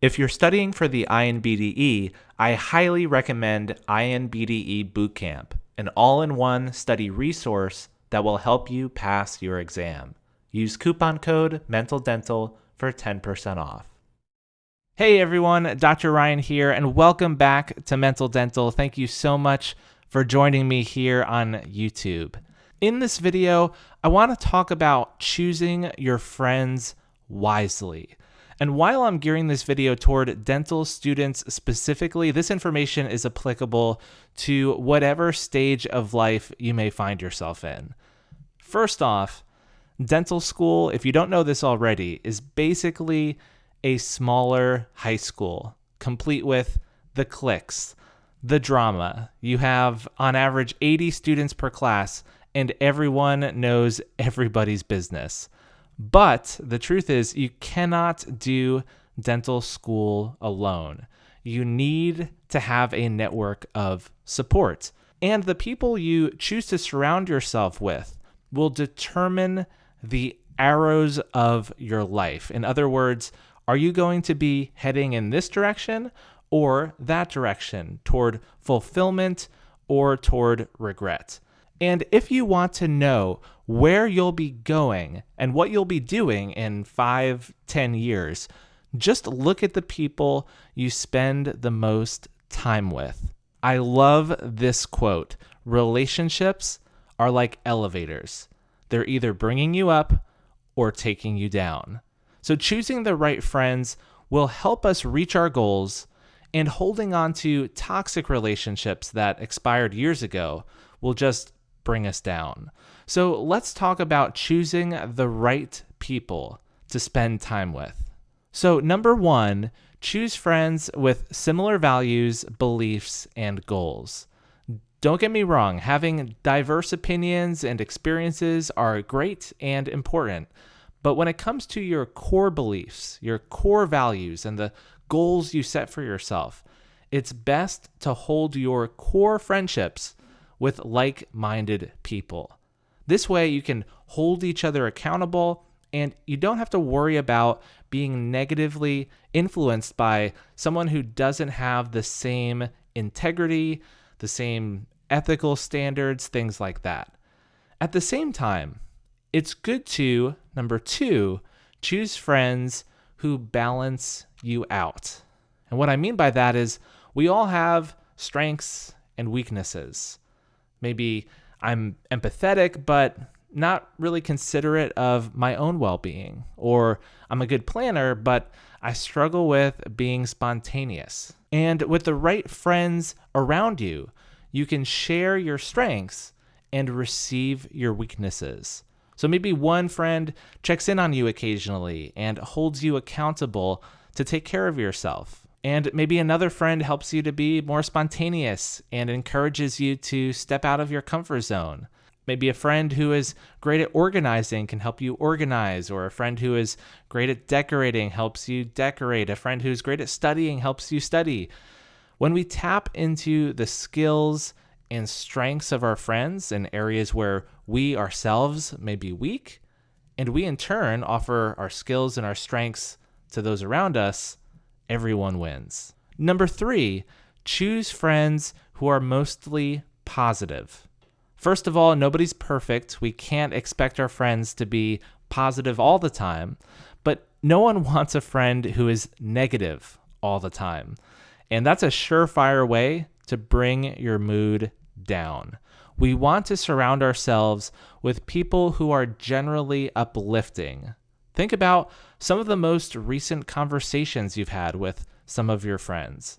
If you're studying for the INBDE, I highly recommend INBDE Bootcamp, an all-in-one study resource that will help you pass your exam. Use coupon code MENTALDENTAL for 10% off. Hey everyone, Dr. Ryan here, and welcome back to Mental Dental. Thank you so much for joining me here on YouTube. In this video, I want to talk about choosing your friends wisely. And while I'm gearing this video toward dental students specifically, this information is applicable to whatever stage of life you may find yourself in. First off, dental school, if you don't know this already, is basically a smaller high school, complete with the cliques, the drama. You have, on average, 80 students per class, and everyone knows everybody's business. But the truth is, you cannot do dental school alone. You need to have a network of support. And the people you choose to surround yourself with will determine the arrows of your life. In other words, are you going to be heading in this direction or that direction, toward fulfillment or toward regret? And if you want to know where you'll be going and what you'll be doing in 5-10 years, just look at the people you spend the most time with. I love this quote: relationships are like elevators. They're either bringing you up or taking you down. So choosing the right friends will help us reach our goals, and holding on to toxic relationships that expired years ago will just bring us down. So let's talk about choosing the right people to spend time with. So number one, choose friends with similar values, beliefs, and goals. Don't get me wrong, having diverse opinions and experiences are great and important. But when it comes to your core beliefs, your core values, and the goals you set for yourself, it's best to hold your core friendships with like-minded people. This way you can hold each other accountable, and you don't have to worry about being negatively influenced by someone who doesn't have the same integrity, the same ethical standards, things like that. At the same time, it's good to, number two, choose friends who balance you out. And what I mean by that is we all have strengths and weaknesses. Maybe I'm empathetic, but not really considerate of my own well-being. Or I'm a good planner, but I struggle with being spontaneous. And with the right friends around you, you can share your strengths and receive your weaknesses. So maybe one friend checks in on you occasionally and holds you accountable to take care of yourself. And maybe another friend helps you to be more spontaneous and encourages you to step out of your comfort zone. Maybe a friend who is great at organizing can help you organize, or a friend who is great at decorating helps you decorate. A friend who's great at studying helps you study. When we tap into the skills and strengths of our friends in areas where we ourselves may be weak, and we in turn offer our skills and our strengths to those around us, everyone wins. Number three, choose friends who are mostly positive. First of all, nobody's perfect. We can't expect our friends to be positive all the time, but no one wants a friend who is negative all the time. And that's a surefire way to bring your mood down. We want to surround ourselves with people who are generally uplifting. Think about some of the most recent conversations you've had with some of your friends.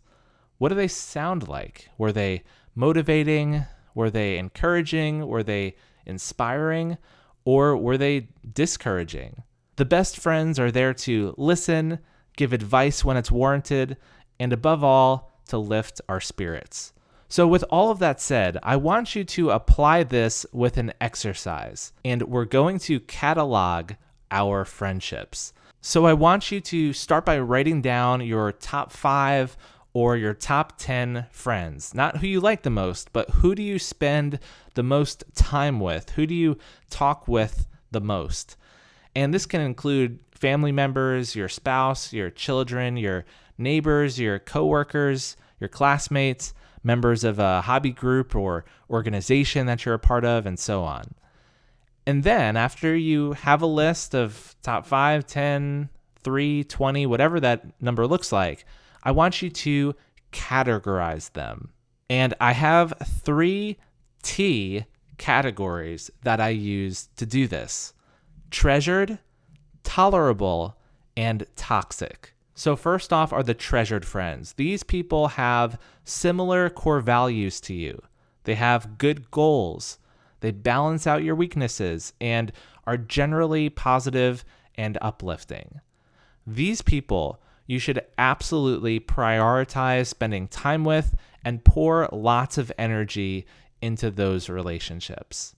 What do they sound like? Were they motivating? Were they encouraging? Were they inspiring? Or were they discouraging? The best friends are there to listen, give advice when it's warranted, and above all, to lift our spirits. So with all of that said, I want you to apply this with an exercise, and we're going to catalog our friendships. So I want you to start by writing down your top 5 or your top 10 friends. Not who you like the most, but who do you spend the most time with? Who do you talk with the most? And this can include family members, your spouse, your children, your neighbors, your coworkers, your classmates, members of a hobby group or organization that you're a part of, and so on. And then after you have a list of top 5, 10, 3, 20, whatever that number looks like, I want you to categorize them. And I have 3 T categories that I use to do this: treasured, tolerable, and toxic. So first off are the treasured friends. These people have similar core values to you. They have good goals. They balance out your weaknesses and are generally positive and uplifting. These people you should absolutely prioritize spending time with and pour lots of energy into those relationships.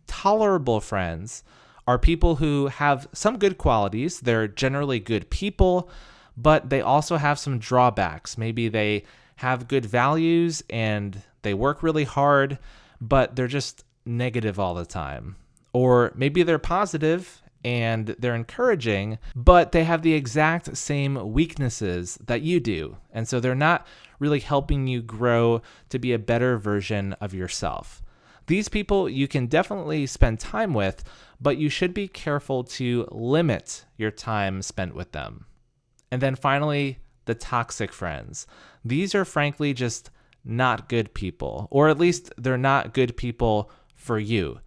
Tolerable friends are people who have some good qualities. They're generally good people, but they also have some drawbacks. Maybe they have good values and they work really hard, but they're just negative all the time. Or maybe they're positive and they're encouraging, but they have the exact same weaknesses that you do. And so they're not really helping you grow to be a better version of yourself. These people you can definitely spend time with, but you should be careful to limit your time spent with them. And then finally, the toxic friends. These are frankly just not good people, or at least they're not good people for you.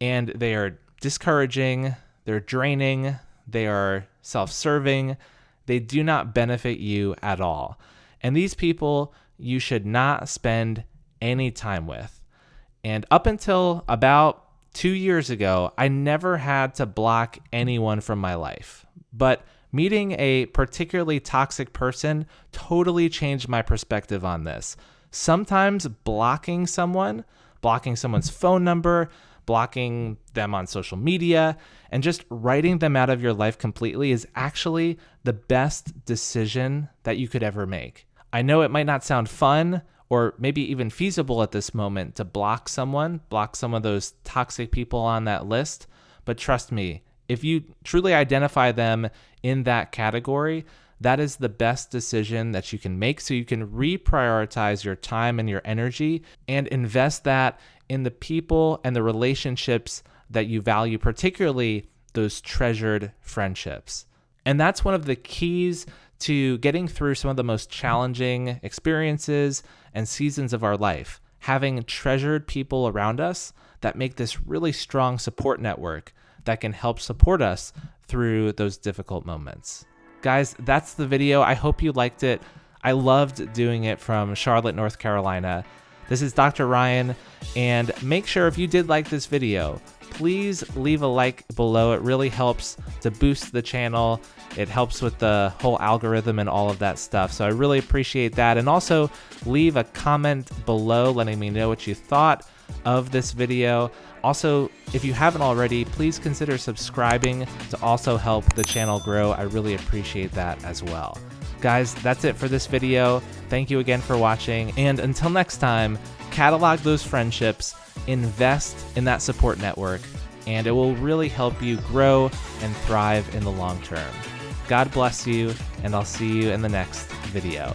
And they are discouraging, they're draining, they are self-serving, they do not benefit you at all. And these people you should not spend any time with. And up until about 2 years ago, I never had to block anyone from my life. But meeting a particularly toxic person totally changed my perspective on this. Sometimes blocking someone's phone number, blocking them on social media, and just writing them out of your life completely is actually the best decision that you could ever make. I know it might not sound fun or maybe even feasible at this moment to block some of those toxic people on that list, but trust me, if you truly identify them in that category, that is the best decision that you can make, so you can reprioritize your time and your energy and invest that in the people and the relationships that you value, particularly those treasured friendships. And that's one of the keys to getting through some of the most challenging experiences and seasons of our life, having treasured people around us that make this really strong support network that can help support us through those difficult moments. Guys, that's the video. I hope you liked it. I loved doing it from Charlotte, North Carolina. This is Dr. Ryan, and make sure if you did like this video, please leave a like below. It really helps to boost the channel. It helps with the whole algorithm and all of that stuff. So I really appreciate that. And also leave a comment below letting me know what you thought of this video. Also, if you haven't already, please consider subscribing to also help the channel grow. I really appreciate that as well. Guys, that's it for this video. Thank you again for watching. And until next time, catalog those friendships, invest in that support network, and it will really help you grow and thrive in the long term. God bless you, and I'll see you in the next video.